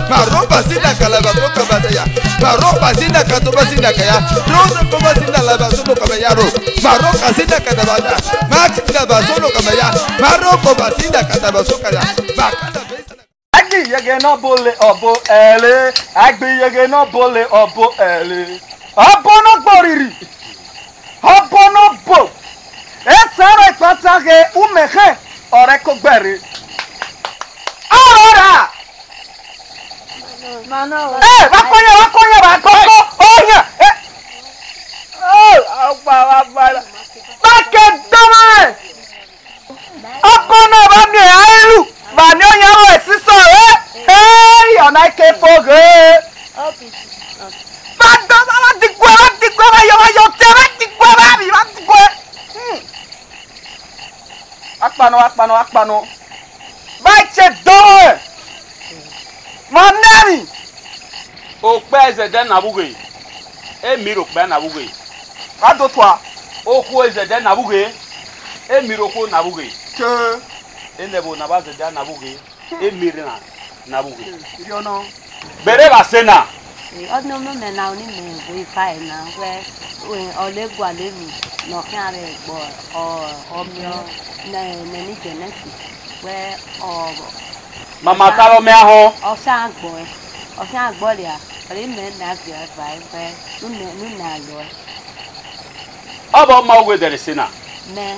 Maropa sina kalabato kabasaya. Maropa sina katoba sina kaya. Rosa koba sina labazo kamayaro. Maroka sina kadabada. Max kabazo kamaya. Maroko basina katabazo kaya. Bakada Agbi yege no bole obo ele. Agbi yege no bole obo ele. Obo no boriri. Obo no bo. Esara ipatake umehe ore ko gbere. Ora! Mano. Wakonya. Onya. Apa. Bake doma. Obo no ba mi ailu. Ba ni onya o siso Hey, ona ke foge. Ba doma wa ti gwa ba yo te ba ti gwa ba bi ba ti gwa. Akpano. Baiche doe. Manami. O peze de na buge. E miro pe na buge. Ado toi. O ko eze de na buge. E miro ko na buge. Que Ende bo na ba ze de na buge. E mirina na buge. you know. Bere ba sena. Ọdún mú mẹ́ náà ní mẹ́ ìfà ẹ̀ náà wẹ́ ọ̀lẹ́gbà lẹ́nu nọ̀kẹ́ ààrẹ ẹ̀gbọ́ ọmọ ní jẹ̀nẹ́sì wẹ́ Mama taro me aho. ọ̀sán àgbọ̀ rẹ̀ ọ̀rẹ́ mẹ́ náà fi ẹ̀fà ẹ̀fẹ́ nínú àlọ́ ẹ̀ Obo ma ogwe dere sena. mẹ́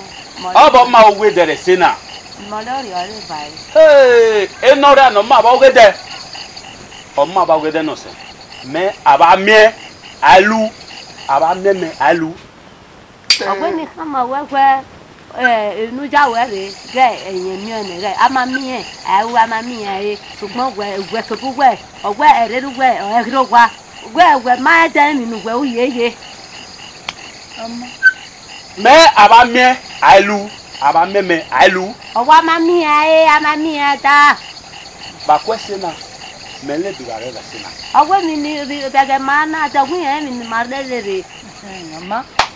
Obo ma ogwe dere sena. mọ̀lọ́rì ọ̀rẹ́ báyìí. Enora no ma ba ogwe de. O ma ba ogwe de no se. Me aba mie alu. Aba meme alu. Ọ̀gbẹ́ni kan mọ̀ wẹ́wẹ́ ìnújáwé rẹ̀ gẹ́ ẹ̀yìn mìíràn rẹ̀ amamíyàn ẹ̀wù amamíyàn rẹ̀ ṣùgbọ́n wẹ̀ kẹ́kọ̀ọ́ ọ̀gbẹ́ ẹ̀rẹ́dúgbẹ́ ẹ̀rẹ́dúgba wẹ̀ máa dẹ́ nínú wẹ̀ ó yéye. Me aba mie alu. Aba meme alu. Ọ̀wọ́ amamíyàn dá. Ba kwesena. Mele bi bare la sena. Ọ̀gbẹ́ mi ni bẹ̀gẹ̀ máa náà dẹ̀gún yẹn mi ni màá lẹ́lẹ̀ rẹ̀.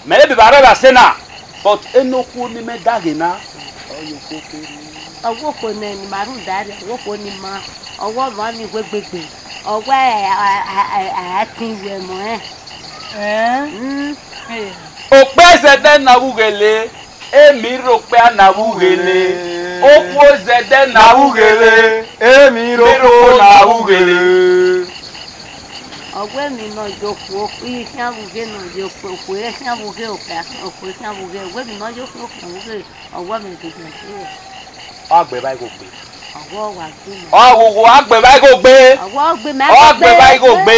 Mele bi bare la sena. But enoku ni me dagena. Oyo koke. Ọwọ́ kò ní ẹni màrú dáadé ọwọ́ kò ní ma ọwọ́ mọ́ ní gbégbégbé ọwọ́ àti ìwẹ̀ mọ́ ẹ̀. O pese de na bugele. Emi ro pe na bugele. O po ze de na bugele. Emi roko na bugele. Ọ̀gbẹ́ mi náà jókòó iye kí á bùgé náà jókòó òkú yẹ kí á bùgé òkè òkú kí á bùgé ọ̀gbẹ́ mi náà jókòó òkè bùgé ọwọ́ mi dìde sílẹ̀. Agbe bai go gbe. Ọwọ́ wà gbé mi. Owo agbe bai go gbe. Ọwọ́ gbé mi. Agbe bai go gbe.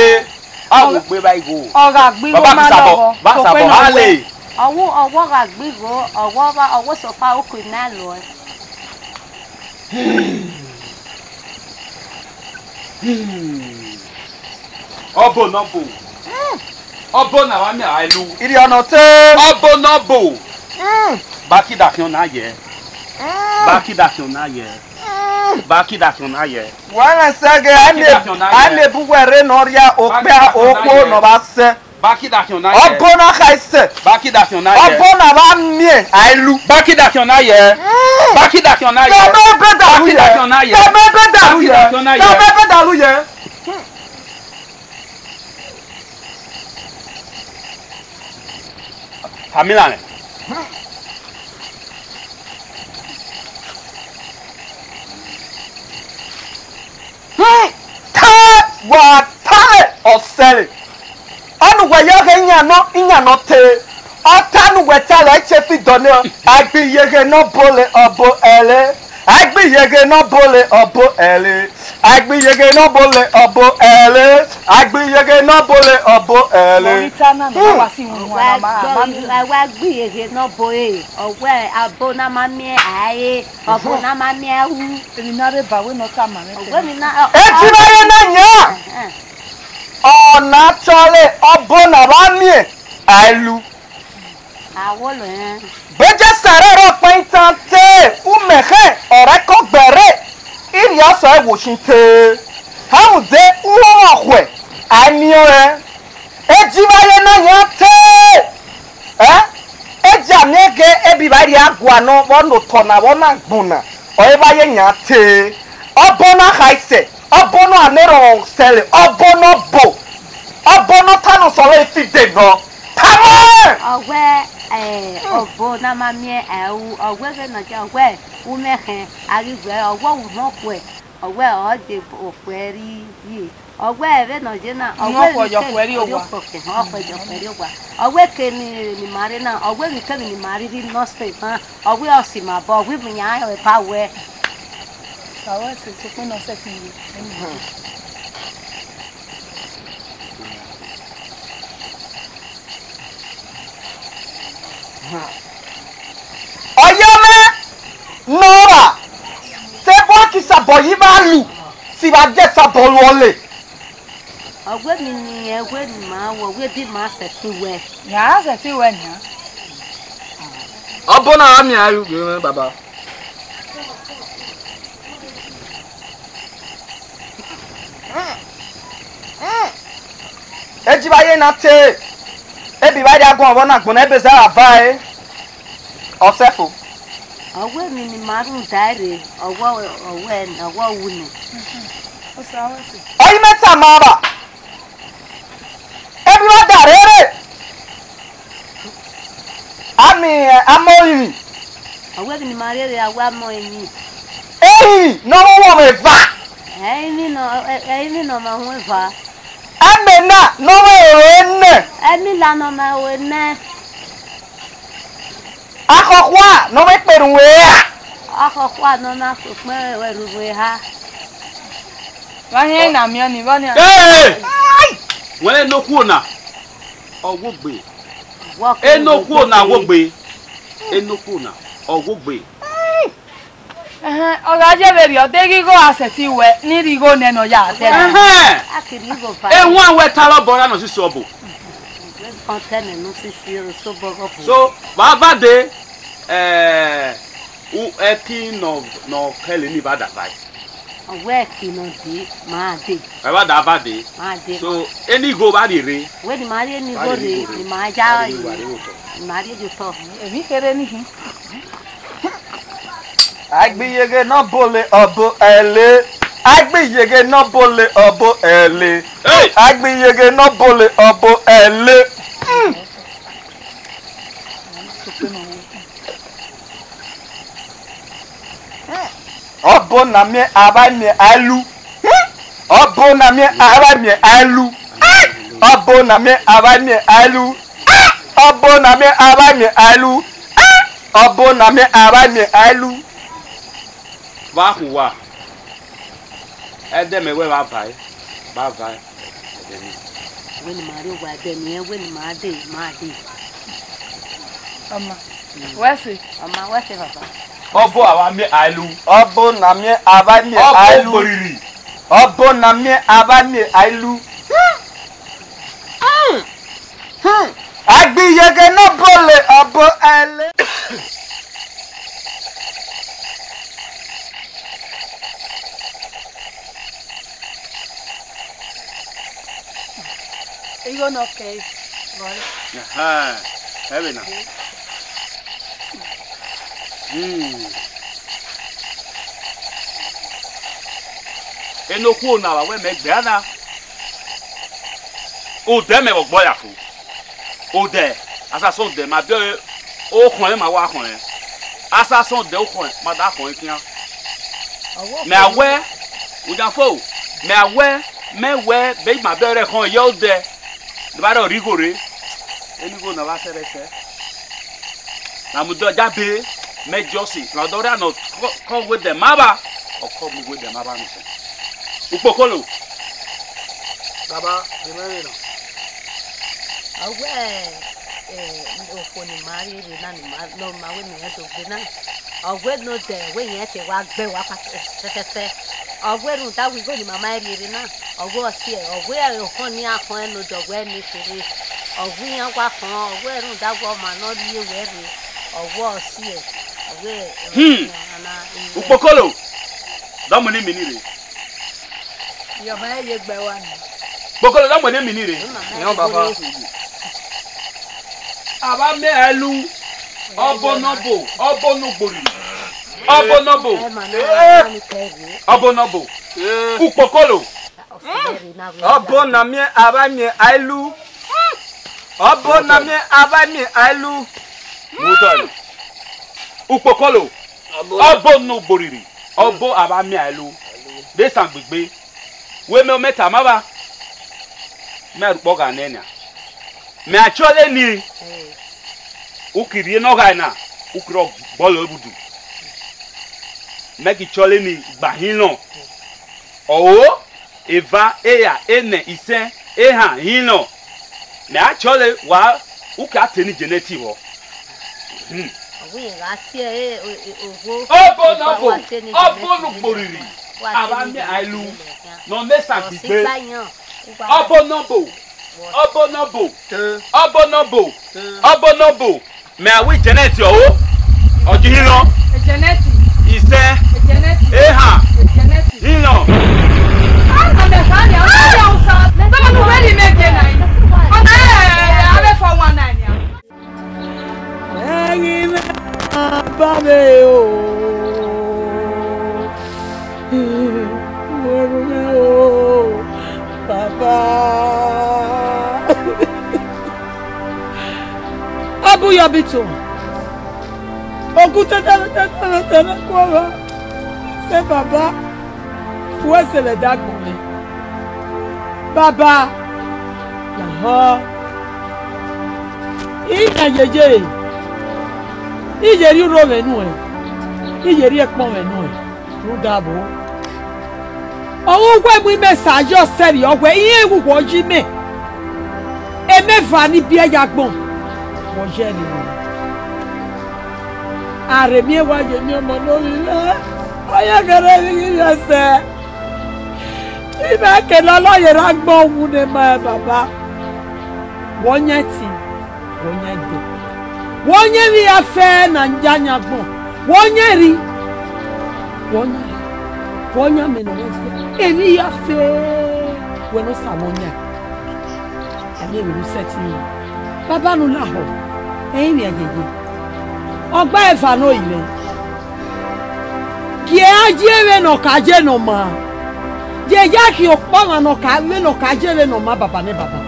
Agbe bai go. Ọ̀gá gbí wo máa lọ́wọ́. Ba sabo hale. Ọwọ́ wà gbé go ọwọ́ sọ̀fà òkè náà lọ. Obo no bo. Obo na wa mi ailu. Iri ọ̀nà tẹ́. Obo no bo. Baki da kion na ye. Baki da kion na ye. Baki da kion na ye. Wọ́n sẹ́gẹ̀ ane buwere n'ọrịa okpea okpo n'ọba sẹ́. Baki da kion na ye. Ọbọ na ka ise. Baki da kion na ye. Ọbọ na ba mie ailu. Baki da kion na ye. Baki da kion na ye. Tẹ́mẹ́ bẹ́ dàrú yẹ. Tẹ́mẹ́ bẹ́ dàrú yẹ. Tẹ́mẹ́ bẹ́ dàrú yẹ. Hamila ne. Wà tálẹ̀ ọ̀sẹ̀rẹ̀. Ọ̀nùwẹ̀ yẹ ìyànà tẹ̀. Ọ̀tánùwẹ̀ tálẹ̀ ẹ̀ṣẹ̀ fi dọ̀nà. Agbiyege náà bọ̀lẹ̀ ọ̀bọ ẹ̀lẹ́. Agbiyege náà bọ̀lẹ̀ ọ̀bọ ẹ̀lẹ́. Agbiyege náà bọ̀lẹ̀ ọ̀bọ ẹ̀lẹ́. Agbiyege náà bọ̀lẹ̀ ọ̀bọ ẹ̀lẹ́. Ọwọ́ agbiyege náà bọ̀ ẹ̀ ọwọ́ abo náà máa mí ààyè ọ̀bọ náà máa mí ẹ̀wù. Ọ̀gbẹ́ mi náà. Etí báyé náà yàn. Ọ̀nà tọ́lẹ̀ ọ̀bọ náà bá mí ẹ̀ àìlú. Àwọ̀ lọ yẹn. Bẹ́jẹ̀ sàrẹ́ rọ̀ pẹ́ntàn tẹ́ umẹ̀hẹ́ ọ̀rẹ́ kọ́ gbẹ̀rẹ́ ìrì ọ̀sọ̀ ẹ̀wòsìn tẹ́. Hàwọn dé wọ́n ọ̀hwẹ̀ àníọ́ rẹ̀. Ejì báyé náà yàn tẹ́. Ejì àmì ẹ̀gẹ́ ẹbí báyìí àgọ́ àná wọ́n lò tọ̀nà wọ́n náà gbọ̀nà ọ̀rẹ́ báyé yàn tẹ́. Ọ̀bọ náà hà ìsẹ̀ Obono anero sele. Obono bo. Obono tano sole ifi de no. Tamo. Ọgbẹ́ ọ̀bọ náà máa mi ẹ̀wù ọgbẹ́ fẹ́ nà jẹ́ ọgbẹ́ wúmẹ́hìn àríwẹ̀ ọgbẹ́ wùmọ́pọ̀ ẹ̀ ọgbẹ́ ọ̀ọ́dẹ òpẹ́ rí yìí ọgbẹ́ ẹ̀fẹ́ nà jẹ́ náà ọgbẹ́ ọgbẹ́ kẹ́ni ni màrí náà ọgbẹ́ mi kẹ́ni ni màrí rí nọ́ọ̀sì náà ọgbẹ́ ọ̀sìn mà bọ̀ ọgbẹ́ mi yàn án ẹ̀fà wẹ̀. Sàwọ́ ẹ̀sìn tó pín náà sẹ́kì yìí. Oyame Nora c'est moi qui s'aboye malu si va dire ça bolole ọgbẹ́ mi ni ẹgbẹ́ mi máa wọ ọgbẹ́ bí màá sẹ̀tì wẹ̀. Yàrá sẹ̀tì wẹ̀ ni. Obona ami ayu ge baba Ejibaye na te ebi ba dia gun obona gbon ebe za aba e Osefo ọgbẹ́ mi ni màá rún dáìrè ọwọ́ wù ní. Oyi meta maba ebi wa darere Ami amoyi ọgbẹ́ mi ni màá rere àwọ̀ àmọ́ ẹ̀yìn. Eyi no wo me va ẹ̀yin nínú ọmọ òun ẹ̀fà. Amena no wo ne ẹ̀mí lànà ọmọ òun náà. Akokwa no me perunwe Akọ̀kọ́ àná náà sọ pé ẹ̀rù wẹ̀ ha. Wáyé nà mí ọ́ ni wọ́n ní. Wọ́n enokwu na ọgwụgbe. Enokwu na ọgwụgbe. Enokwu na ọgwụgbe. Ọ̀gá jẹ́bẹ̀rẹ̀ ọ̀dẹ́gígó àṣẹ̀tì wẹ̀ nírigo nẹnu ya àtẹ́nà. Akiri igò fa. Ewu àwọn ẹ̀tàlọ́ bọ̀rọ̀ náà sí sọ́ọ̀bù. Kọ́ńtẹ́nì ló sì fi oṣù bọ́gọ́ fún. So bàbá de ẹtí nọ kẹ́lẹ̀ ní ìbàdàn báyìí. Ọ̀wẹ́ ẹ̀kì náà dé máa dé. Bàbá dà bá dé. Máa dé. So ẹni ìgò bá lè re. Wé ni màá rí ẹni ìgò rè ni màá já yìí. Ni màá rí ẹjọ́ tọ̀. Èmi kéré níhìn. Agbiyege no bole obo ele Agbiyege no bole obo ele Agbiyege no bole obo ele Obo na mi abanye alu Obo na mi abanye alu Obo na mi abanye alu Obo na mi abanye alu Obo na mi abanye alu Wá kù wá. Ẹdẹ mẹ́wẹ́ bá bá yẹ. Bá bá yẹ. Wé ni màá rí wà bẹ́ẹ̀ ni ẹ wé ni màá dé máa dé. Ọmọ wẹ́sì. Ọmọ wẹ́sì bàbá. Ọbọ àwa mi àìlú. Obo na mi abanye alu Ọbọ òrìrì. Obo na mi abanye alu Agbiyege no bole obo ele Igo no kei. Ẹbẹ̀ náà. Enokwu na wa wẹ́ mẹ́gbẹ́ àná. Òdẹ mẹ́wọ̀ gbọ́ yà fún. Òdẹ asasọ̀ òdẹ ma bẹ́ẹ̀ ọkùnrin ẹ̀ ma wá ọkùnrin. Asasọ̀ òdẹ ọkùnrin ma dá ọkùnrin kíá. Mẹ awẹ́ òjàfọ́ mẹ awẹ́ mẹ́wẹ́ bẹ́ẹ̀ ma bẹ́ẹ̀ kàn yẹ òdẹ. Nibada origore. Enigo na wa serese. Na mudo jabe mejosi. Na dora no come with the maba or come with the maba no. Upokolo. Baba, remember no. Ọ̀wẹ́ òfò ni màá rí rí náà ni màá lọ máa wé nìyẹn tó gbé náà. Ọ̀wẹ́ ló dẹ̀ wé yẹn ti wá gbé wá pẹ́pẹ́pẹ́. Ọ̀wẹ́ rùn táwọn ìgò ni màmá rí rí náà. Ọ̀wẹ́ ọ̀sí ẹ̀ ọ̀wẹ́ ọ̀kan ní akàn ẹnu dọ̀gbẹ́ ní fèrè. Ọ̀wẹ́ yẹn wá kan ọ̀wẹ́ rùn dágbọ́ ọmọ náà rí ewé rè. Ọ̀wẹ́ ọ̀sí ẹ̀ ọ̀wẹ́ Upokolo. Dọ́mọ ní mìíní rè. Yọ̀mọ̀ ẹ̀ yẹ gbẹ wa ni. Upokolo dọ́mọ ní mìíní rè. Yan baba. Àbá mẹ́ ẹlú. Ọbọnọbò. Ọbọnọgbòrì. Ọbọnọbò. Ọbọnọbò. Ukpokolo. Obo na mi abami ailu. Obo na mi abami ailu. Mutali. Ukpokolo. Obo no boriri. Obo abami ailu. De sangbegbe. We me meta maba. Me rupo ga nenya. Me achole ni. Ukiri no ga na. Ukro bolo ebudu. Me ki chole ni gbahino. Oh, eva, eya, ene, isen, eha, hino. Me achole wa uka teni geneti wo. Obo no boriri. Abami ailu. No nesa gbigbe. Obo no bo. Me awi geneti o. Oji hino. Geneti. Isen. Geneti. Eha. Geneti. Hino. Abu Yabito. Okuta tana kwa. C'est papa. Où est-ce le dagone? Baba. Là. Iyeje. Ijeri ro menu e. Ijeri ekpon menu e. Rudabo. Owo gwe mu message o seri ogwe iye ewu wo ji me. Emefa ni bi eyagbon. Mo je ni. Aremi wa je ni omo lori le. Oya gere ni yese. Ibe ke lolo ye ra gbon wu ne ma baba. Wonya ti. Wonya de. Wonya ri afe na njanya gbon. Wonya ri. Wonya me no se. Emi afe. We no sa wonya. Ami mi seti. Baba nu la ho. Eyin mi ajeje. Ogba efa no ile. Ki ajewe no kaje no ma. Je ya ki opa no ka we no kaje no ma baba ne baba.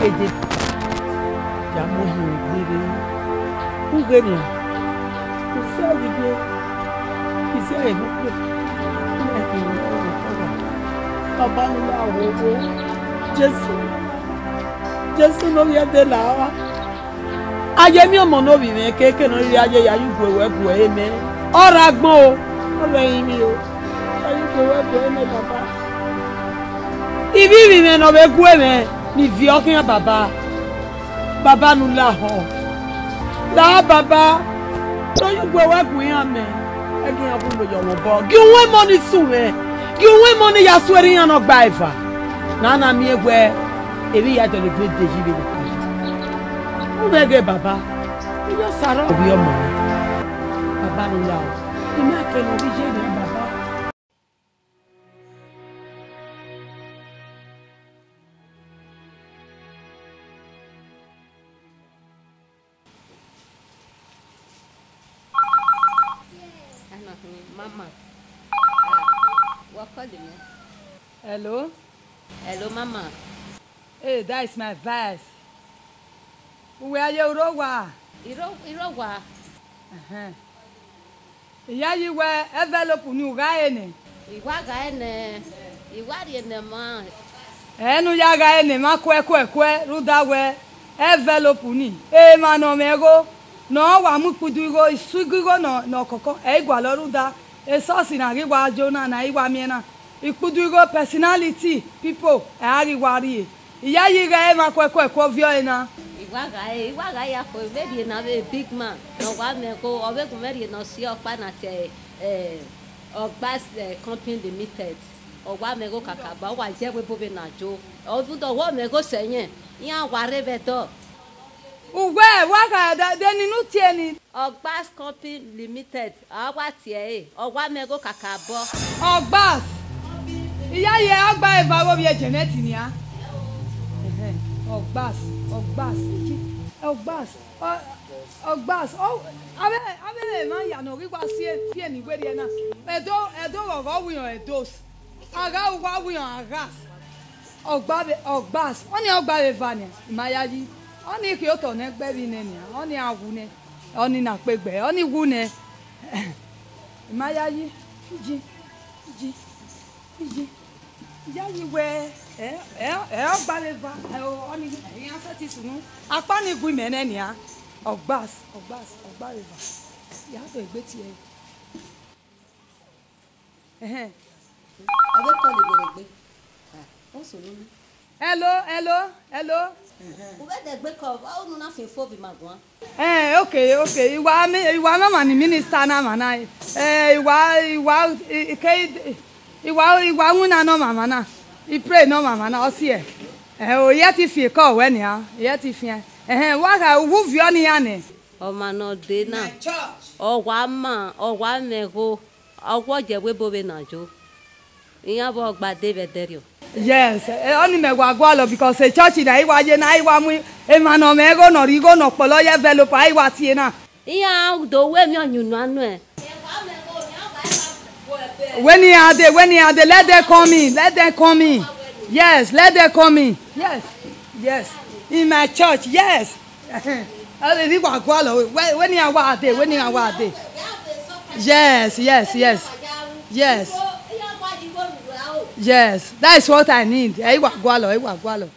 Ede. Ya mo hi gbere. Ugeni. Ko sa dige. Ki se e bu. Baba nu la wo. Jesu no ya de la. Aye mi omo no bi me keke no ri aye ya yugo webu eme. Ora gbon o. Ora yin mi o. Ayugo webu eme baba. Ibi mi me no be gu eme ni vi okin baba. Baba nu la ho. La baba. So yugo webu yan me. Egi abu lo yo wo bo. Gi unwe money su me. Gi unwe money ya sweri yan no gba ifa. Na mi egwe ebi ya to le gbe deji be. Ubege baba. Iyo saro obi omo. Baba nu la. Ime ke no bi je ni baba. Mama. What called me? Hello? Hello, Mama. Hey, that is my verse. Where you rowa? Irowa. Iya yi we envelope ni uga ene. Iwa ga ene. Iwa ri ene ma. Enu ya ga ene ma kwe ruda we envelope ni. E ma no mego. No wa mu kudugo isugigo no koko. E gwa lo ruda. E so si na ri wa jona na iwa mi na. Ikudugo personality people e ari wari. Iya yi ga e ma kwe vio ena. Iwa ga ya for maybe na a big man. No wa me go obe ko meri no si opa na te Ogbas company limited. Owa me go kakaba wa je we bo be na jo. Odu do wo me go seyen. Yan wa rebe do. Uwe wa ga de ninu tie ni. Ogbas company limited. Awa tie owa me go kakabo. Ogbas. Iya ye agba evawo bi geneti ni a. Ogbas. Ogbas, abe man ya no rigwa fie ni gbe na. Edo go wiyan edos. Aga wa wiyan agas. Ogbas, oni ogba vania, imayaji. Oni ki o to ne gbe bi ne ni, oni awu ne. Oni na pegbe, oni wu ne. Imayaji, ji. Yayi we ogba le va, oni yan se ti sunu. Apa ni gu me ne ni a. Ogbas river. You have to egbe ti e. Hello. Okay. Iwa mama ni minister na mana. Iwa una no mama na. I pray no mama na osie. O yeti fi call we ni a. Yeti fi. Wa ka wu vio ni ane. O ma no de na. O wa ma, o wa mego. O wo je we bo be na jo. Iyan bo gba de bederio. Yes, only me gwagwalo because a church na iwa je na iwa mu e ma no mego no rigo no polo ye developer iwa tie na. Iyan do we mi onyunu anu e. When he are there, let them come in. Yes, let them come in. Yes. In my church, yes. When you are there. Yes, that is what I need. Gwalo.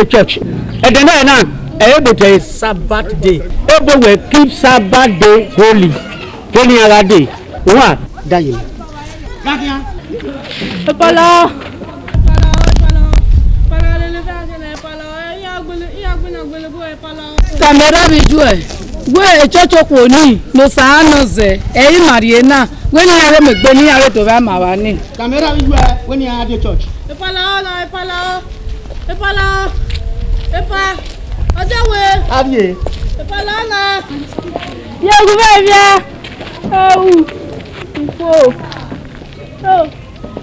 Church. And then able to Sabbath day. Able will keep Sabbath day holy. When you are day. What? Dying. Camera visual. We church okoni no sa no ze. Mariena. When you are me gbeni are to va mawani. Camera visual when you are at church. Epala. Epa. Odewe. Abie. Epala na. Ye go bia.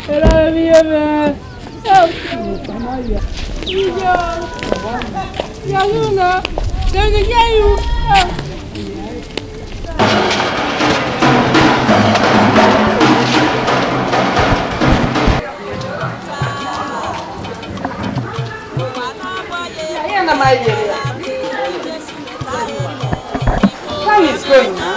Era mi me. Ya luna. Ganga yayu. Time is going now.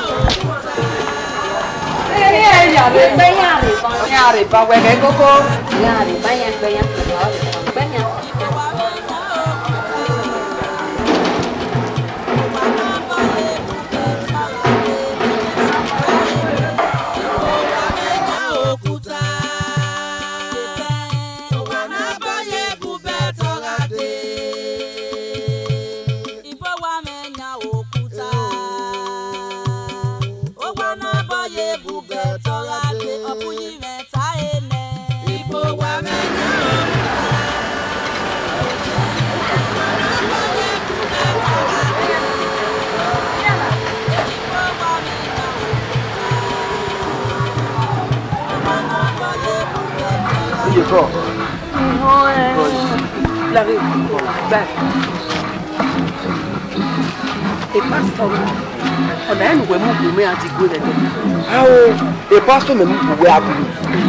A pastor me we are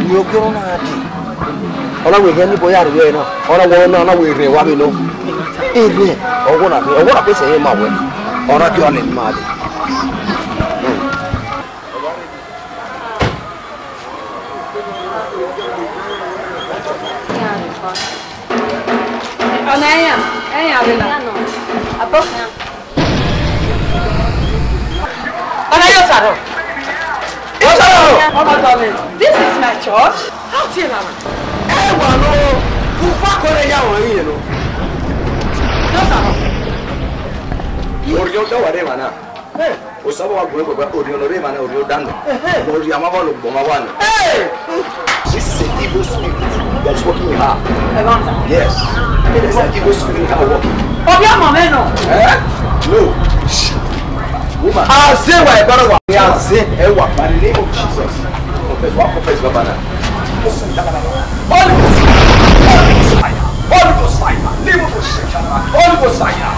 you go na ati ola we he ni boya re no ola wo na we re wa me no ere owo na pe se ma we ora ki ole ma de Enya bela. Abokna. This is my church. How do you know? You Osaba wa gwe kwa audio no be man audio dando. No ri amaba lo boma wan. This is an evil spirit that's working in her. Yes. It is an evil spirit in her working. Obia mama no. No. Woman. I say why brother wa. I say e wa by the name of Jesus. Confess baba na. Holy Ghost fire. Holy Ghost fire. Name of Jesus. Holy Ghost fire.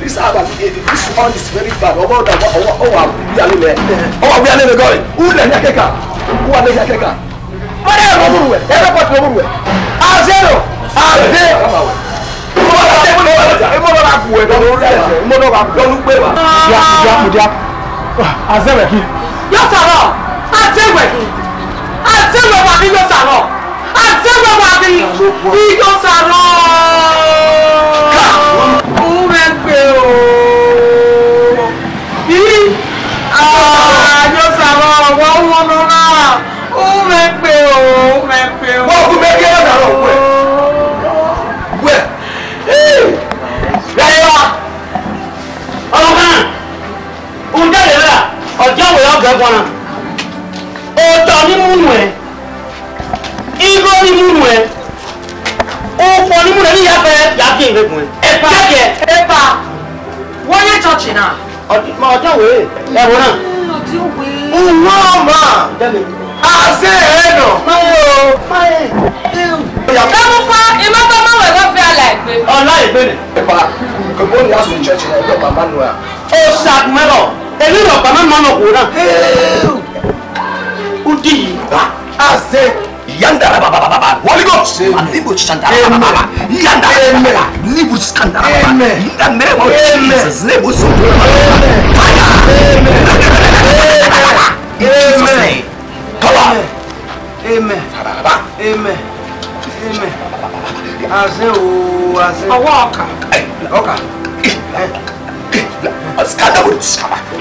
This one is very bad. We are going. Who let me take her? Who are they take her? What are you doing? Everybody over. Azero. Holy Ghost, Libu Shandara, Yanda, Libu Skandara, in the name of Jesus, Libu Fire! Amen. Come on. Amen. Amen. Amen.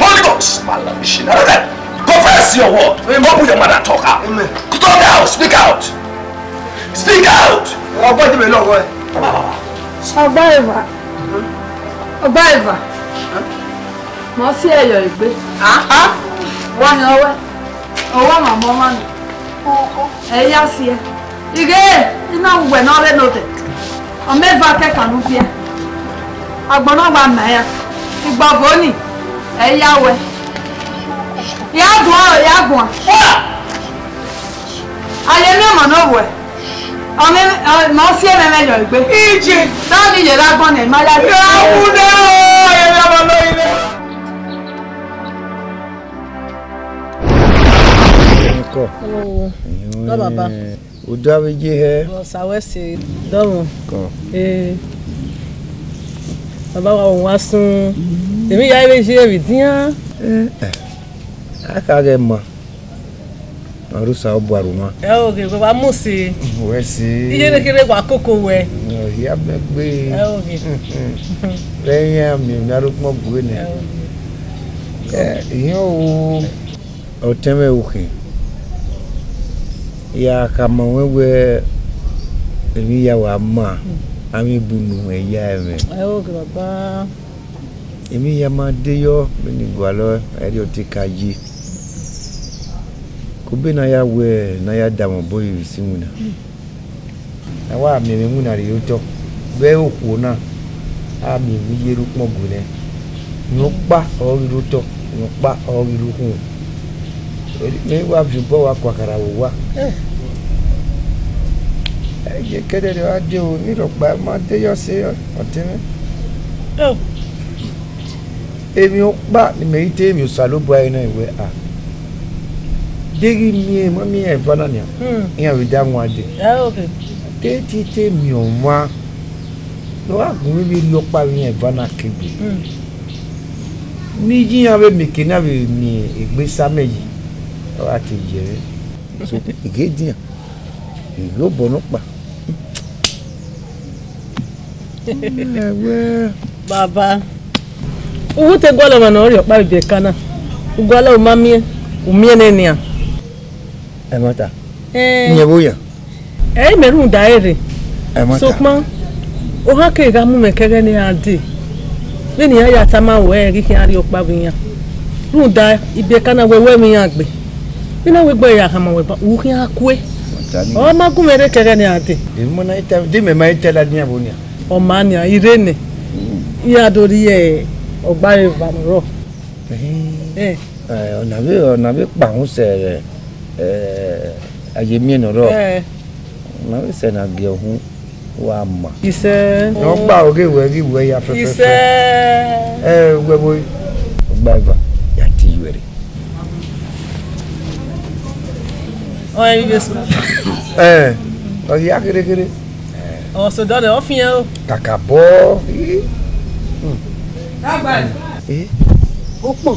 Holy Ghost, confess your word. Open your mouth and talk out. Talk out. Speak out. Speak out. Ọba mo si eyo igbe. Wa ni owe. Owa ma mo ma ni. Eya si e. Ige ina ngwe na re note. O meva ke kanu bia. Agbona gba na ya. Igba voni. Eya we. Ya gbon. Aye mi mo no we. Ame mo si e me yo igbe. Iji. Ta ni ye la gbon e ma ya. Ya wude o, ye la ba lo ile. Hello. Baba. Odo aweje he. Bo sawese domo. Ko. Baba wa won sun. Èmi ya ibe se bi tian. Aka ge mo. Arusa obo aruma. Oge ko ba mu si. We si. Iye ne kere kwa koko we. Ya begbe. Oge. Lẹ́yìn mi naru mo gbe ne. Iyo o teme uke. Ya kama wewe èmi ya wa ma. Ami bunu eya eme. Oge baba. Èmi ya ma deyo meni gwalo eri otikaji. Kube na ya we na ya damo boy simuna. Na wa me muna ri oto. Be oku na. A mi mi yeru mo gune. No pa o ru to, no pa o ru hu. Me wa fi bo wa kwakara wo wa. Ye kedere wa de o ni ro pa ma de yo se o teme. Emi o pa ni me ite mi o salo bo ai na iwe a. Degi mi mo mi e bana ni. Iya wi da nwa de. Okay. Tete mi o wa. No agun mi ri o pa mi e bana kegbe. ni jiyan be mekena be mi egbe sameji o ati jere so igedian igbo bono pa baba owo te gwa lo ma na ori opa ibe kana ugwa lo ma mi umie ne ni a e mata nye boya merun daire e mata so pon o ha ke ga mu mekere ni ade ni ya ya ta ma we ri ki ari opa biyan run da ibe kana wewe mi yan gbe ina we gbe ya ha ma we ba u ki akwe o ma gun mere kere ni ade e mo na ita de me ma ita la ni abonia o ma ni irene ya dori e ogba evanro ona be pa hun se ayemi no ro na we se na ge ohun wa ma ise no gba oge we ya fefe ise we boy ogba eva ya ti were o e yesu o ya kere o so do de o fian o kaka bo agba o pon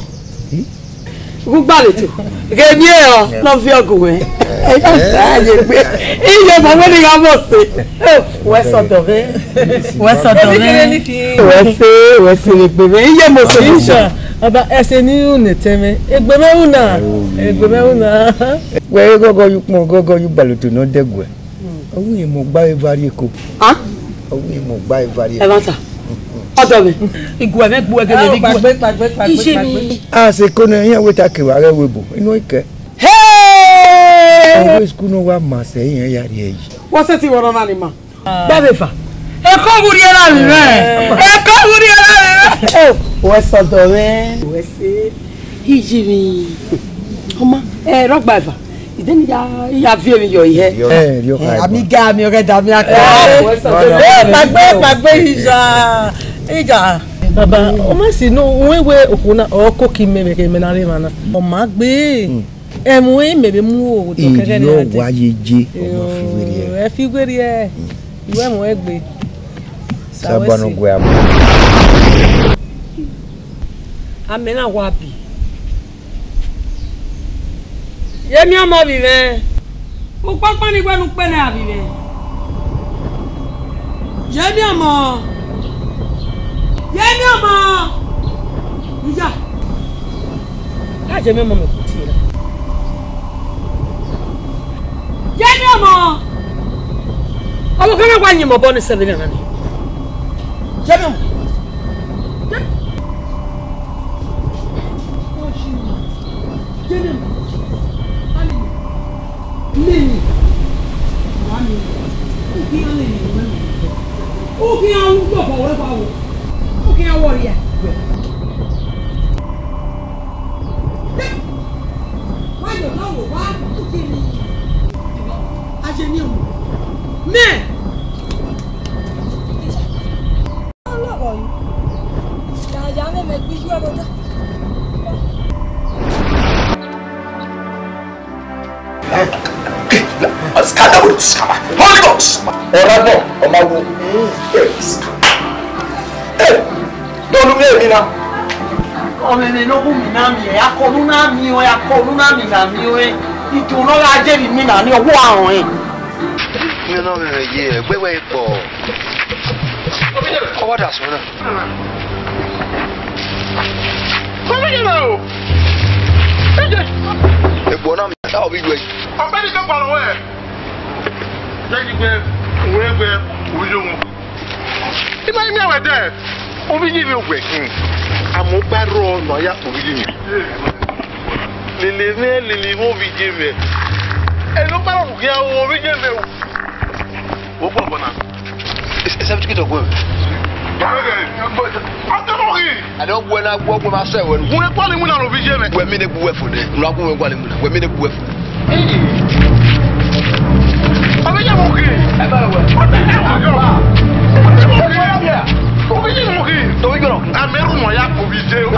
gbogbo àlejò gẹ́gẹ́ bí ẹ̀rọ lọ fi ọkùnrin ẹ̀ ẹ̀yọ́ sáàyè pé iye bàbá ní ká mọ̀ sí wẹ́sọ̀tọ̀ bẹ́ẹ̀ wẹ́sẹ̀ lè pè mí iye mo sọ yìí sọ ọba ẹsẹ̀ ní ìhùnì tẹ́mẹ́ ẹgbẹ̀mẹ́hùn náà wẹ́ẹ́ gọ́gọ́ yú pọ́n gọ́gọ́ yú balùtò náà dẹ́gùn ẹ̀ ọ̀hún yìí mo gbá evari èkó ọ̀hún yìí mo gbá evari èkó. ẹ bá ta ọ̀dọ̀ mi igun ẹ̀mẹ́ gbọ́ ẹgbẹ́ mi gbọ́ iṣẹ́ mi. a ṣe kó ní ẹyìn àwọn ìtàkì wà rẹ̀ wébò inú ìkẹ́. ọ̀rọ̀ ìsukú náà wà mà sẹ́yìn ẹ̀yà rẹ̀ yìí. wọ́n ṣe ti wọ́n náà ni mà. bẹ́ẹ̀ fà. ẹ̀kọ́ wúri ẹ̀rọ mi rẹ̀. ẹ̀kọ́ wúri ẹ̀rọ mi rẹ̀. wọ́n sọ̀dọ̀ rẹ̀. wọ́n ṣe ìjì mi. ọmọ ẹ rọgbà ẹ̀fà ìdẹ́ni ya fi èmi yọ ìhẹ́. àmì mi ọ̀rẹ́ dà mí akọ. pàgbé ìjà. bàbá ọmọ sì nù wíwé òkú náà ọkọ kí mẹmẹkẹ mẹnarí ma náà ọmọ gbé ẹmu mẹmẹ mú òwòtò kẹkẹ ní àdé. èyí yóò wáyé jẹ ọmọ fìwérí ẹ. ẹ fi wérí ẹ ìwé ẹmu ẹ gbé. sábàánù gbé àmọ. àmì náà wà bì. yémi ọmọ bì mẹ o pápá ní gbẹnu pẹ́ náà bì mẹ yémi ọmọ. Yẹ́nì ọmọ ìyá lájẹ mẹ́mọ́ mi kò tí ì rẹ̀. Yẹ́nì ọmọ kan náà wà yìnbọn bọ́ ní sẹ́lẹ̀ náà ni. Yẹ́nì ọmọ. Okay, I worry. Why you know what? I just knew. Man. I love you. Ya me metí yo a botar. Scandal, scandal. Holy Ghost. Oramo, omawu. Don't let me now. Ọmọ ẹni ló mú mi náà mi ẹ̀ akọ̀lú náà mi ọ̀ akọ̀lú náà mi náà mi ọ̀ ìdùnnú ajé mi náà ní ọwọ́ àrùn ẹ̀. Mi ò náà rẹ̀ yé ẹ̀ gbẹ́wẹ́ pọ̀. Ọwọ́ dà sọ náà. Kọ́mí yẹn lọ o. Ẹ̀gbọ́n náà mi táwọn bí gbẹ. Ọ̀gbẹ́ni kan pa lọ́wọ́ ẹ̀. Jẹ́ kí gbẹ òwe gbẹ òwe yóò wọn. Ìmọ̀ ẹ̀mí àwẹ̀ dẹ̀. Obi yi mi wẹ̀ àmọ́ bá rọ ọ̀nà ya obi yi mi. Lèlè mú obi yi mi. Ẹnu bá rọ̀ kí àwọn obi yi mi o. O gbọ́ bọ̀ náà. Ẹsẹ̀ bí kìtọ̀ gbọ́ mi. Ọ̀tẹ̀ mọ̀ kì í. Àdé ọ̀gbọ́ ẹ̀ náà gbọ́ ọgbọ́n máa sọ ẹ̀wọ̀ ni. Wọ́n kọ́ ni mú náà obi yi mi. Wẹ̀mí ni bu ẹ̀fọ́ dẹ̀. Nù akún wẹ̀ gbọ́ ni mú náà. Wẹ̀mí ni bu ẹ̀fọ́. Ọ̀bẹ yẹ mọ̀ kì í. Ẹ bá wẹ̀. Ọ̀tẹ̀ ẹ̀ wọ̀ yọ̀. Obi yi mọ̀ kì í. Tobi gbọ́dọ̀. Amẹ́rù mọ̀ ya obi jẹ́ o.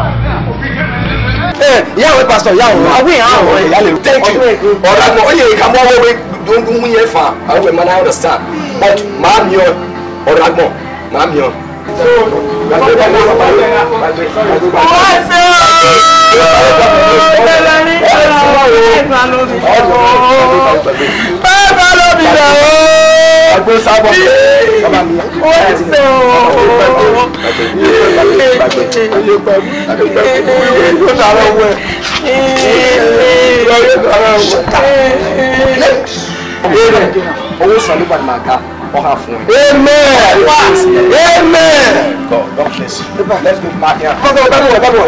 Ìyáwó pásítọ̀ ìyáwó. Àwọn èèyàn àwọn ìyá lè. Thank you. Ọ̀dà mọ̀ ó yẹ ìkàmú ọwọ́ wẹ̀ dundun mú yẹn fa. Àwọn ẹ̀ máa náà understand. But màá mi ọ ọ̀dà mọ̀ màá mi ọ Owó sọ̀rọ̀ bá máa ga ọ̀hà fún ẹ. Amen. God bless you. Let's go back here. Bábọ̀.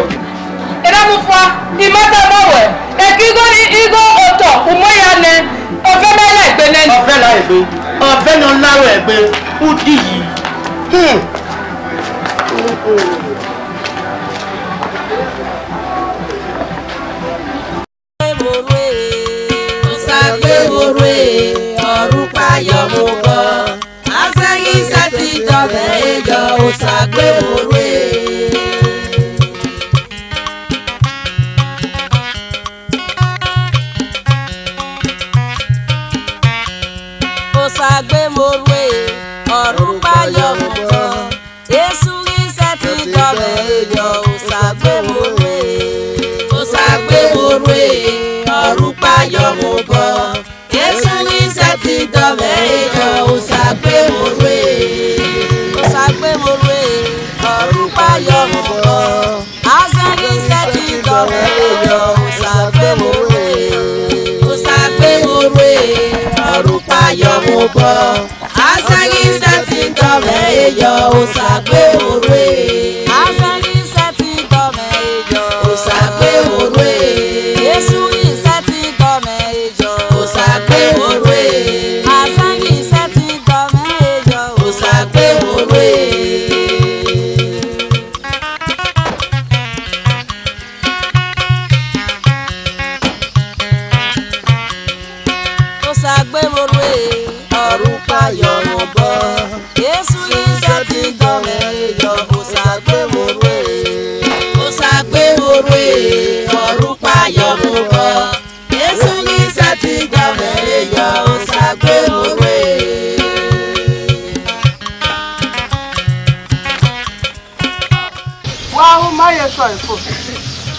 Ina mufwa imata mawe ekigo igo oto umoya ne ofe mele egbe ne Ọ̀fẹ́ la egbe. Ọ̀fẹ́ no lawo egbe. Udi yi.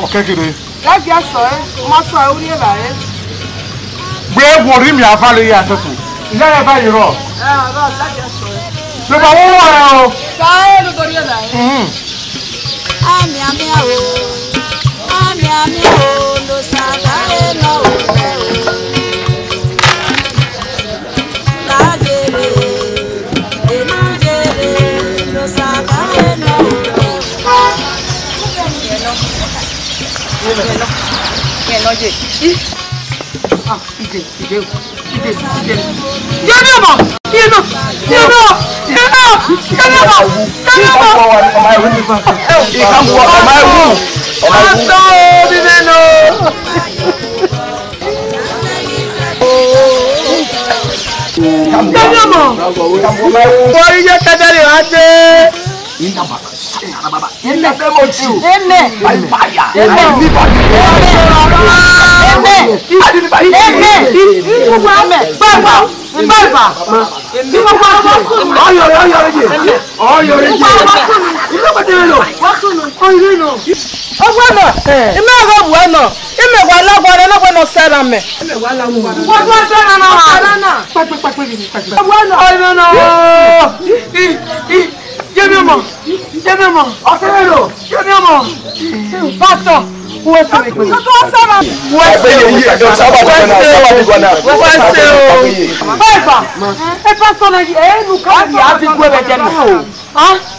Okekere. Láti aṣọ ẹ, má sọ ẹ orí ẹ̀là ẹ. Gbé wòrí mi àfàlẹ́ yà sẹ́kù. Ìyá ẹ̀ báyìí rọ̀. Ọ̀rọ̀ láti aṣọ ẹ. Lọ́ba wọ́n wà ẹ̀ o. Sáyé lórí ẹ̀là ẹ. Àmì àwò, ló ṣàdáyé náà ò rẹ̀ o. Lájèrè, èmi jèrè, ló ṣàdáyé náà ò rẹ̀ o.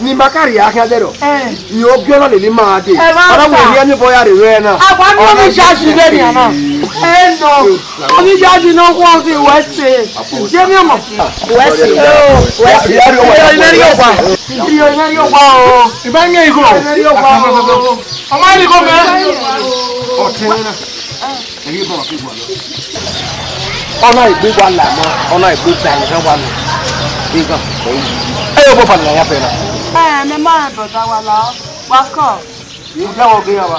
Ni makari ya kadero. Ni ogyo le ma de. Ara wo ni ani boya re we na. Agba ni mi jaji le ni ana. No. Oni jaji no won fi wese. Je mi mo. Wese. Wese. Ile yo wa. Ile yo wa o. Iba nge igo. Ile yo wa o. Ọmọ ni go me. O tin na. Eyi bo ki bo lo. Ona igbe wa la mo. Ona igbe ta ni kan wa lo. Igo. Ayo bo fa na ya pe na. Me ma bo da wa la. Wa ko. Ìjà wo gbé yàrá.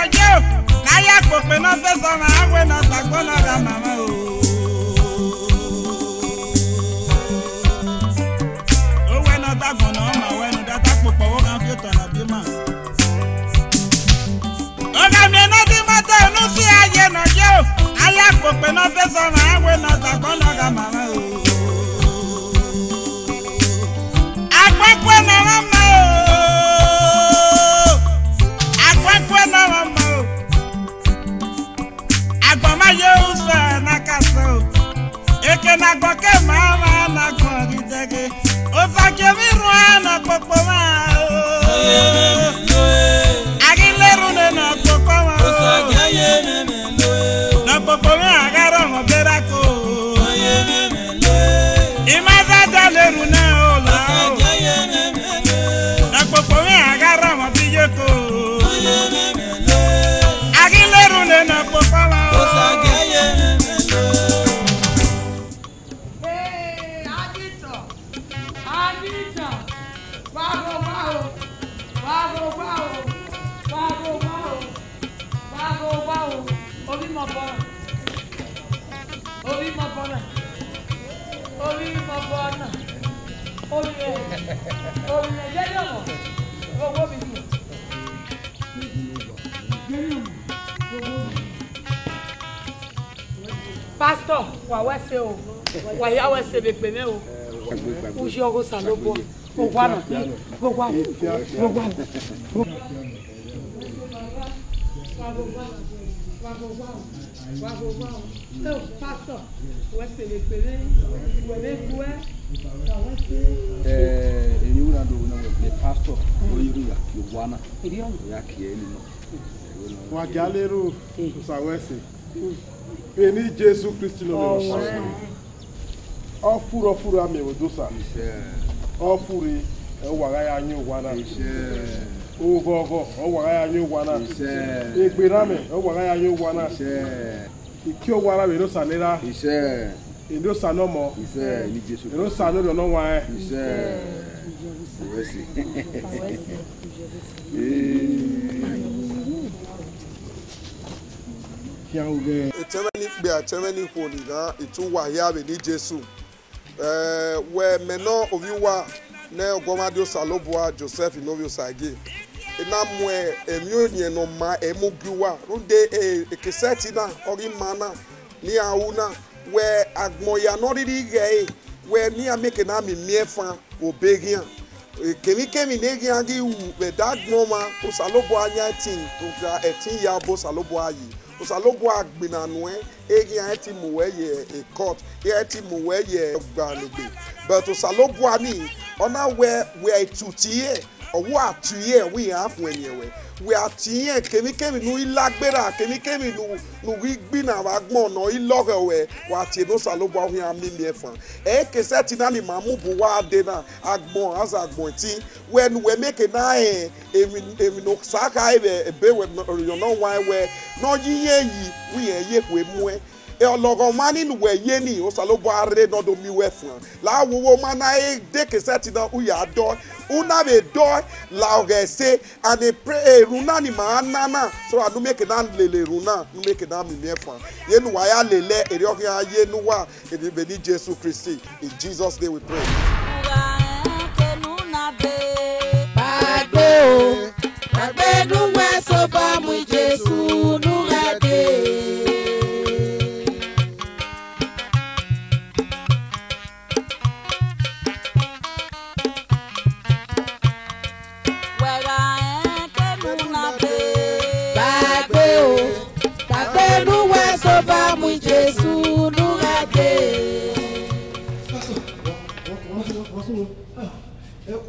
no yo. Na ya pope no peso ma agwe no sagbono ga mama o. O we no dagbono ma we no data popo o kan fi ton na bi ma. O ga mi no di mata no si aye no yo. Na ya pope no peso ma agwe no sagbono ga mama o. Agwe na mama o. Agwe na mama o. Agboma yo sa na kaso. Eke na gboke mama na gbogidege. O fa ke mi ru na popo ma o. Agileru ne na popo ma o. O sa ke ye ne me lo. Na popo mi agaro mo berako. O ye ne me lo. Imaza daleru na o la. O sa ke ye ne me lo. Na popo mi agaro mo bijeko. O ye ne me lo. Agileru ne na popo ma o. O sa ke ye ne me lo. Pastor, wa wese o. Wa ya wese be pe me o. O je ogo salobo. O wa no. Go wa. Pastor, wese be pe me. Wa be ku e. Wa wese. Eni una do na le pastor o yiru ya ki wana. Ya ki eni no. Wa galero sa wese. Eni Jesu Christi lo le. Ofuru ame odosa. Ofuri e waga ya nyu wana. Ogogo o waga ya nyu wana. Egberame o waga ya nyu wana. Iki o wara we no sanera. Endo sanomo. Ni Jesu. Endo sanomo no wa. Etemeni honi ga itu wa ya be ni Jesu. We meno obiwa ne ogomadio saloboa Joseph Inovio Sage. Ina mwe emio nye no ma emugiwa runde ekeseti na ori mana ni auna we agmoya no riri ge we ni ameke na mi miefa obegian kemi negi agi u be dagnoma o saloboa nya tin to ga etin ya bo saloboa yi o saloboa agbina nu egi ati mu we ye e court ati mu we ye gbalegbe but o saloboa ni ona we tutie owo atuye we afun eniwe we atiye kemi nu ilagbera kemi nu gbina wa gbon no ilogewe wa ti no saloboa hu ami miefa e keseti na ni mamu bu wa de na agbon as agbon ti when we make na emi no saka ebe we you know why we no yiye yi we ye kwe mu e ologo mani nu we ye ni o saloboa re no do mi we fun la wo ma na e de keseti na u ya do una be do la ogese and they pray runa ni ma nana so anu make na lele runa nu make na mi mefa ye nu wa ya lele eri okin aye nu wa eri be ni Jesus Christ in Jesus name we pray. Agbe nu we so ba mu Jesu nu rade.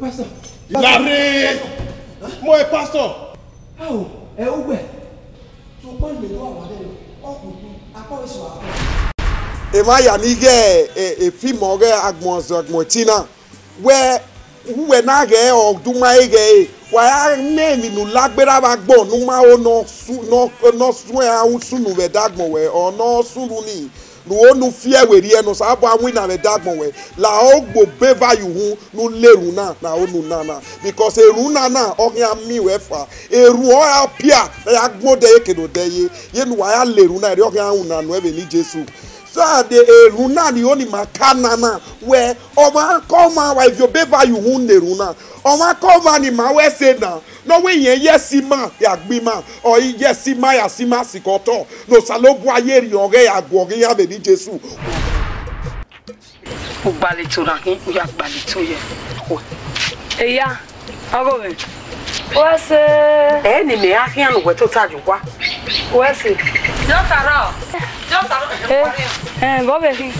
Pastor. Larry! Moi pastor. Oh, uwe. So when me no awade okudu apa so apa. Ema ya ni ge e fi mo ge agbonzagbon etin we na ge oduma ge wa ya name nu lagbera ba gbo nu ma o no sun e a sunu we dagbon we o no sunu ni no no fear we rie no sa abo anwi na me dagbon we la ogbo beva you hu no leru na onu na because eru na ohia mi we fa eru o apia na agbon de kedo de ye no wa ya leru na ri ohia hu na no e be ni Jesu so the eru na ni oni makana na we o ma come wa if you beva you hu leru na o ma come ni ma we say na no we yen yesima ya gbima o yesima ya sima sikoto no salobu ayeri ore ya gwoge ya be ni Jesu o balito na kin o ya balito ye o eya agobe o se ni me ahian no weto taju kwa o se jo taro gobe fi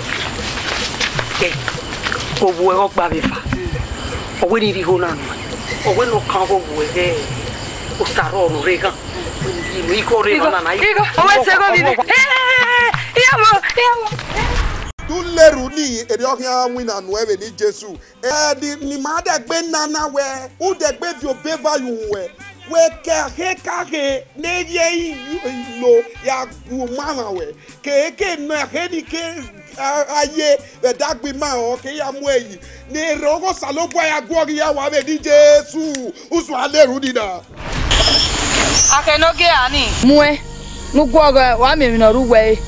o bu e o gba be fa o we ni ri ho na no o we no kan go bu e o saro no rega ni ko re na na igo o we se go bi yamo tu leru ni eri ohia wina no e ni Jesu ni ma de gbe nana we u de gbe vi obeva you we ka he ne ye lo ya gu mama we ke na he ni ke aye be dagbe ma o ke ya mu eyi ni rogo salopo ya gori ya wa be ni Jesu usu aleru ni na akenoge ani mue nu gwogo wa me na ruwe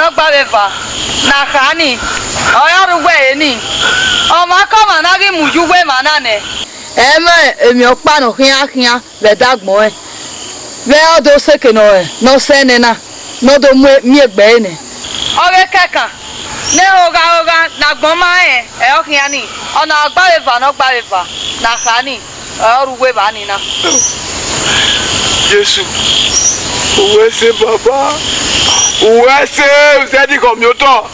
Ogbareva na khani oyarugwe ni o ma ko ma na gi mujugwe manane emi opa no khian be dagbon e be odo seke no sene na no do mi egbe ni ore keka ne oga na gbon ma e o khian ni ona ogbareva na khani oyarugwe bani na Jesu uwe se baba Uwese usedi komyoto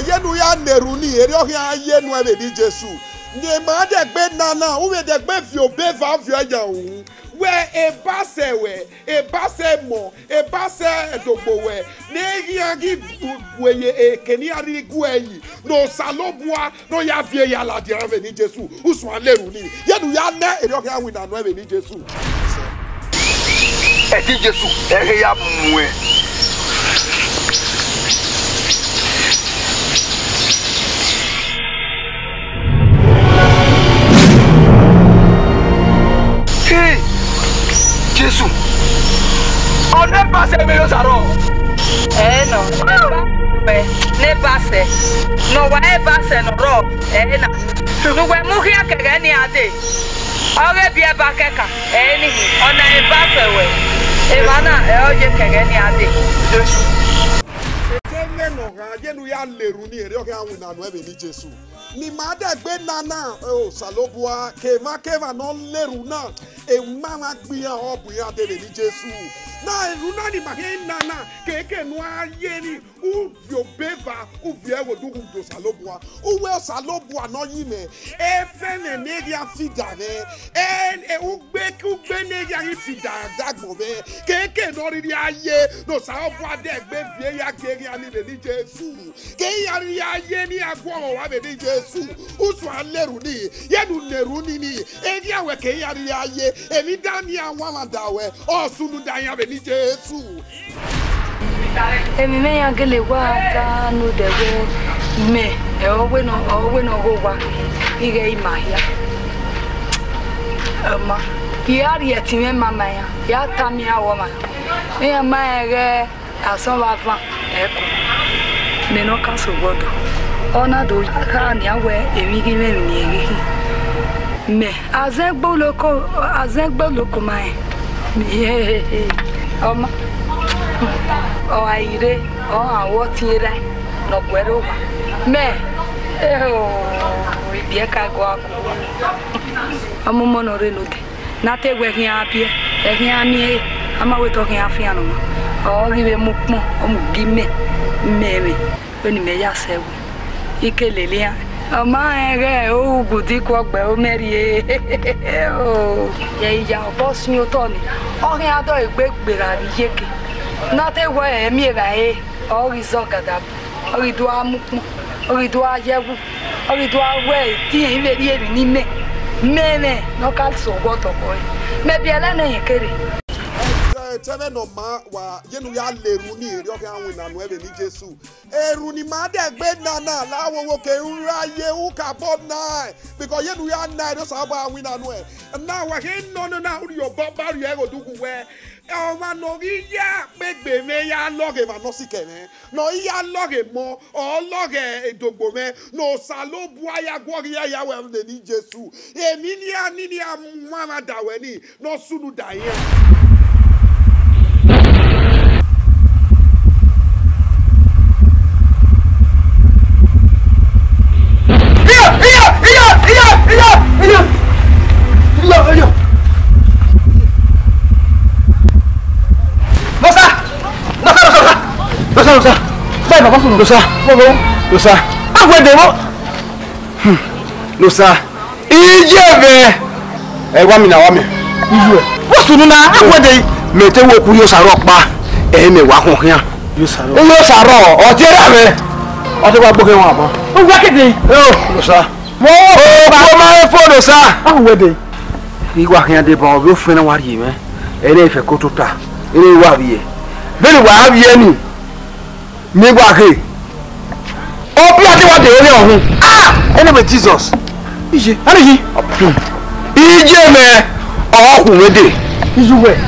yenu ya neru ni eri ohia yenu e be ni Jesu ni ma de gbe nana u be de gbe fi obeva fi aja ohun we e base mo e base edogbo we ne yagi weye e keni ari gueyi no salobua no ya vie ya la dia be ni Jesu usu aleru ni yenu ya ne eri ohia wina no e be ni Jesu e ti Jesu e ya mwe Jesu on ne passe me yo saro no ne passe no wa e passe no ro na no we mu hia kege ni ade ore bi e ba keka ni ona e passe we e mana e oje kege ni ade Jesu tele no ga yenu ya leru ni ere o ga wina no e be ni Jesu ni ma de gbe nana o salobua keva no leru na e mama gbiyan obu ya de ni Jesu na eru na ni ma he nana keke no aye ni u yo beva u vie wo du do salobua u we salobua no yime e fene ne dia fidare e u gbe ne dia fidare dagbo be keke no ri aye no salobua de gbe vie ya keri ani de ni Jesu ke ya ri aye ni agwo wa be ni Jesu usu aleru ni yenu neru ni eri awe ke ya ri aye emi dani awon dawe osunu dan ya be ni Jesu emi me ya gele wa ta no dewe me e owe no go wa ige imahia ama yari etime mama ya tami awo ma e ma ere aso wa fa eko me no ka so godo ona do ka ni awe emi gi me ni eri me azegbo loko mai oma o aire o awo tira no gwero me ibi ka go aku amumo no relote na te gwe hin apie hin ami ama we to hin afia no o gi be mu pon o mu gi me oni me ya sewu ikelele ya ama ere o gudi ko gbe o meri o ye ya boss ni o to ni o hin ado igbegbera ri yeke na te gwe emi e ba e o ri zo gada o ri do amupun Oridwa yewu. Oridwa we ti iveri eri ni me. Meme no kalso goto boy. Me biela na yekere. Tebe no ma wa yenu ya leru ni eri oke anwin na no ebe ni Jesu. Eru ni ma de gbe nana lawo wo ke nraye u ka bod na because yenu ya na do sa ba anwin na no e. Na wa ke no na uri yo baba ri e go dugu we. O ma no ri ya pegbe me ya loge ma no sike me. No ya loge mo o loge edogbo me no salo bua ya gwori ya we ni Jesu. Emi ni mama dawe ni no sunu da ya. Nosa, ijebe. Wami na wami. Iye. Wosunu na agwede mete wo ku yo saro pa. Me wa kon kan. Yo saro. O ti ra me. O ti wa gboke won abo. O wa kede. Nosa. Mo ma fo nosa. Agwede. Igwa kan de ba o fun na wari me. Ene ife ko tota. Ene wa biye. Beni wa biye ni. Mi gwa ke. O bi ati wa de ore ohun. Ene be Jesus. Ije, anayi. Ije me ohun wede. Ijuwe.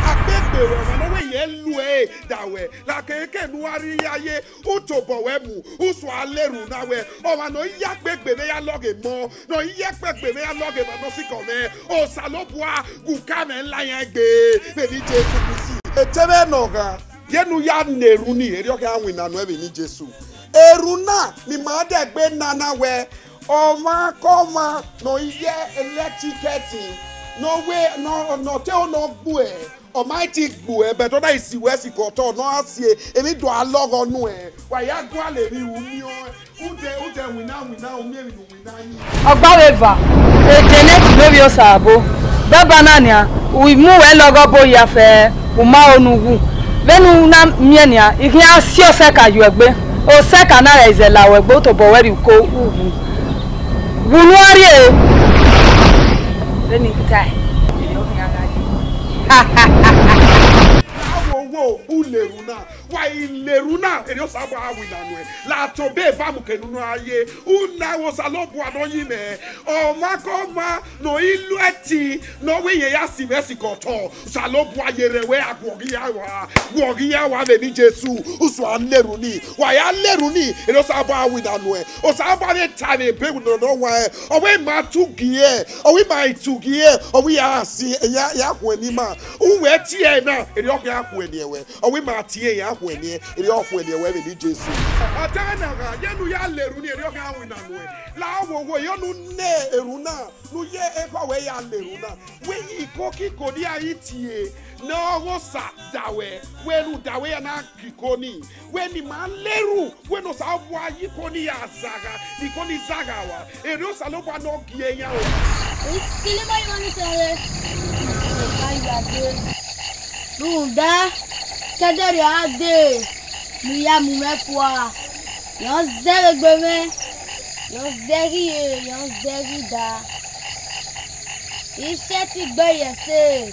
Agbegbe we no we ye lu e dawe. La keke nu ari aye o to bo we mu. O so aleru na we. O ma no ya gbegbe me ya loge mo. No ya gbegbe me ya loge ma no si ko me. O salobua guka me nla yan gbe. Be ni Jesu Kristi. Etebe no ga. Yenu ya neru ni eri o ke anwin na no e be ni Jesu. Eruna ni ma de gbe nana we. Oma koma no ye electricity no way no tell no bue almighty bue but that is west ikoto no asie emi do alogo no e wa ya go ale ri umi o uje wina umi emi no wina ni Ogbaweva ejenet lórí osabo dabanania we mu we logo bo ya fe uma onugu venu na mienia ikin asi oseka yu egbe oseka na ezela we gbo to bo we ri ko ugu Bunuari e. Leni kitai. Wo uleruna wa ileruna eri osabo awina no e la to be va mu kenunu aye una wo salobu anoyin me o makoma no ilu eti no we ye ya sivesi koto salobu ayerewe agwogi ya wa be ni Jesu usu aleruni wa ya leruni eri osabo awina no e o sabo ne tare be no wa e o we ma tugie o we ma tugie o we ya si ya kwani ma uwe tie na eri o ya kwani ewe o we ma tie ya kwani eri o kwani ewe be ni Jesu atana ga yenu ya leruni eri o ga wina no e la wo yonu ne eruna nu ye e kwa we ya leruna we ikoki kodi ayi tie no wo sa dawe we nu dawe ya na kikoni we ni ma leru we no sa wo ayi koni ya zaga ni koni zaga wa eri o sa lo ba no gie ya o Kile ba yoni sare ai ya de Runda Kadere ade mi ya mu mefwa yon zere gbeme yon zeri da iṣẹ́ ti gbeye se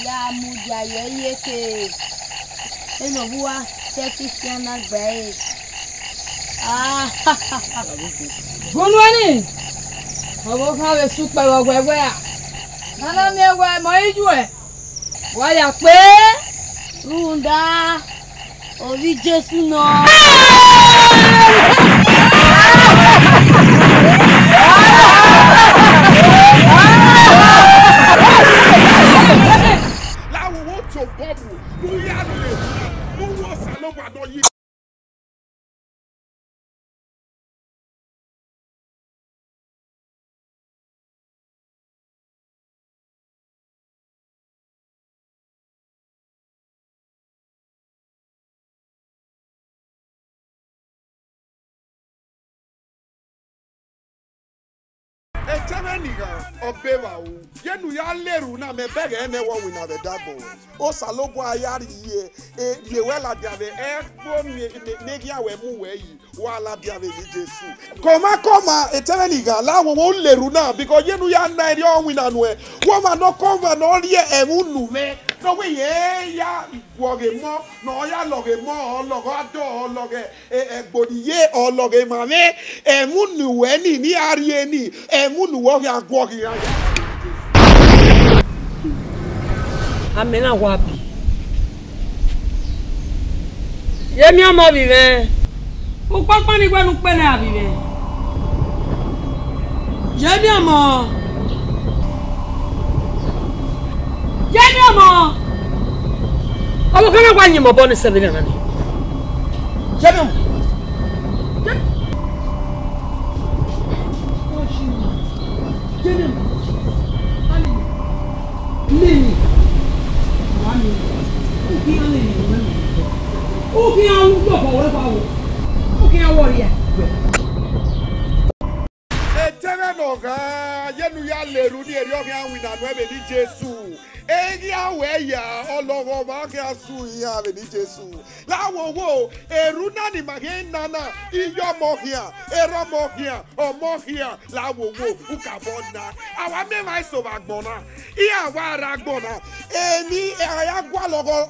ya mu jaye yeke eno buwa se ti fiona gbe Bunwani obo ka we super ogwegwe a nana mi ewe mo iju e wa ya pe Runda orí Jésù náà. Láwọn owó tó bọ́ọ̀mù ló yá lè mú wọ́n sálọ́gbàdọ́ yìí. Eteveniga obeva o. Yenu ya leru na me bege ene wo wina be dagbo. O salobo ayari ye ye wela diave egbo negi awe mu we yi wala diave ni Jesu. Koma eteveniga la wo leru na because yenu ya na ri o wina no e. Wo ma no koma no rie emu nu me. No we ye ya woge mo no ya loge mo logo ado loge egbodi ye o loge mame emu nu we ni ari eni emu wo ya gwogi ya amena wapi yemi omo bi me o papa ni gbenu pe na abi me yemi omo abo kana kwa nyimo bonu sebele nani yemi omo Lini, wani, ukiya lini, ukiya ugbọ̀fọ̀ wẹ́ pa wọ, ukiya wọ̀rí ẹ̀. Etebe n'ọ̀gá yẹnu ya lèrú ní èrè ọ̀gá àwọn ìnànú ẹ̀bẹ̀ ní Jésù. Èyí àwọ̀ ẹ̀yà ọlọ́wọ́ máa kí a sùn ìyá rẹ̀ ní Jésù. Láwọn owó èrú náà ni màgé nana iyọ̀ ọmọkìá, èrò ọmọkìá, ọmọkìá láwọn owó ukàbọ̀ nà. Àwa mẹ́wàá ìṣòwò àgbọ̀nà, ìyá àwa ara àgbọ̀nà. Èmi àyà gbọ́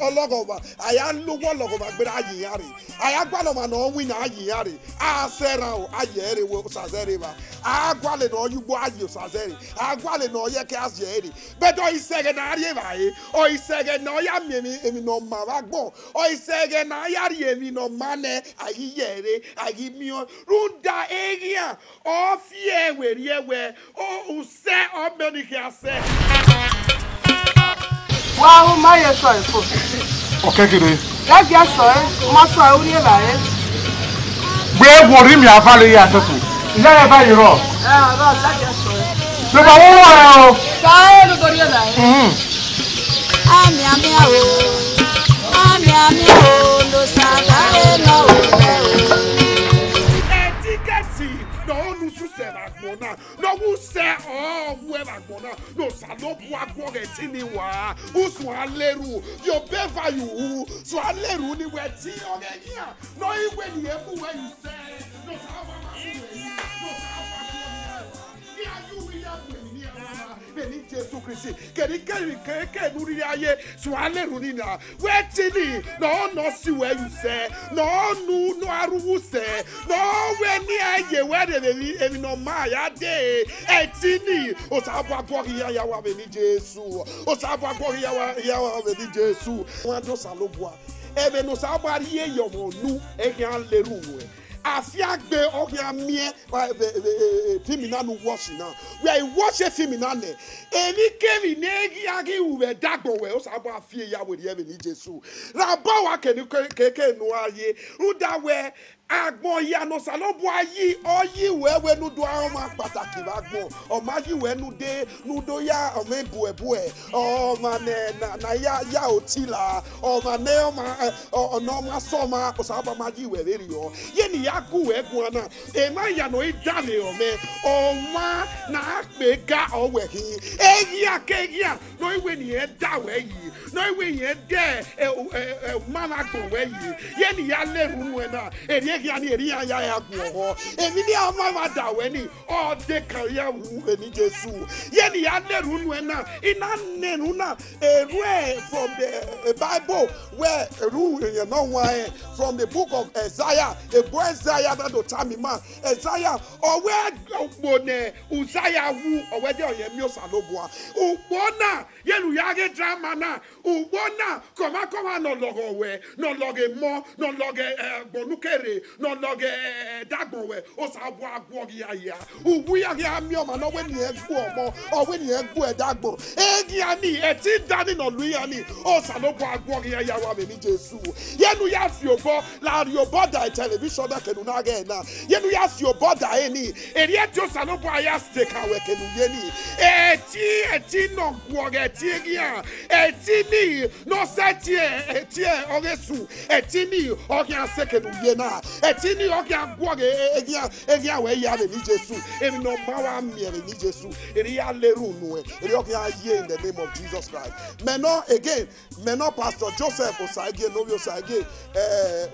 ọlọ́gọ̀ọ̀bà, àyà lówó ọlọ́gọ̀ọ̀bà gbéra àyìyá rẹ̀. Àyà gbọ́ ọlọ́mà náà wí náà àyìyá rẹ̀. Àṣẹra o, àyẹ̀ rẹ̀ wo ṣàṣẹ̀rẹ̀ bá. Àgbàlẹ̀ náà yúgbọ́ àyè ṣàṣẹ̀rẹ̀. Àgbàlẹ̀ náà yẹ kí a ṣẹ̀ rẹ̀. Bẹ́ẹ̀ ìṣẹ̀gẹ̀ náà rí vai o isege no ya mi no ma wa gbo o isege na ya ri emi no mane ayi yere ayi mi o runda egia o fie weri ewe o use o meni ki ase wa o ma ye so ifo o kekere la gi aso ma so e uri e ba e gbe wori mi afale ya tetu ija ye ba yiro ro la gi aso se ba wo wa o sa e lo gori e ba e Ami o lo sagare no o. Etiketi no nu su se magbona no wu se o wu e magbona no salobu agbo etini wa usu aleru yo beva you so aleru ni we ti ogenia no iwe ni ebu we you say no sawa no Beni Jesu Christi keri keke nuri aye so aleru ni na wetini no si where you say no aruwu say no we ni aye where dey emi no ma ya de etini o sa bo agori ya wa beni Jesu o sa bo agori ya wa beni Jesu wa do salobua ebe no sa bo ari ye yo mo nu e kan leru we afiagbe ogia mie femina no wash now we are wash femina ne eni kemi negi agi uwe dagbo we o sabo afie ya we ye ni Jesu raba wa keke no aye ruda we agbon ya no salobu ayi oyi wewe nu do awon ma pataki agbon o ma yi we nu do ya o me bu e o ma ne na ya otila o ma ne o no ma so ma o sabo ma yi we ri o ye ni ya ku we gun na e ma ya no idale o me o ma na apega o we hi egia no iwe ni e da we yi no iwe ye de mama gbon we yi ye ni ya leru nu e na Giani eri ya gwo emi ni ama da we ni o de kan ya wu eni Jesu ye ni ya leru nu na ina nenu na eru from the Bible where eru you know why from the book of Isaiah Isaiah that do tell me man Isaiah o we ogbone Uzziah wu o we de oyemi osalobua ugbona yelu ya ge drama na ugbona koma no logo we no loge mo no loge bonukere no loge dagbon we o sa bo agwogi aya uwu ya mi o ma no we ni egbu omo o we ni egbu edagbon egi ani eti dani no lu ya ni o sa lo bo agwogi aya wa me ni Jesu yenu ya fi for la your border television da kenu na ga na ye no yas your border eni eri eti osano bo aya stake awe kenu ye ni eti no gwo ga eti egia eti ni no seti eti ogesu eti ni ogia sekenu ye na eti ni ogia gwo ga egia we ya ni Jesu emi no mawa mi ni Jesu eri ya leru nu eri ogia ye in the name of Jesus Christ. Meno Pastor Joseph Osage no Osage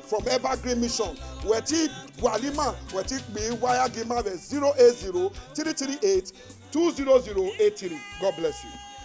from Evergreen Mission weti Walima weti be wire gima 080 338 20083. God bless you.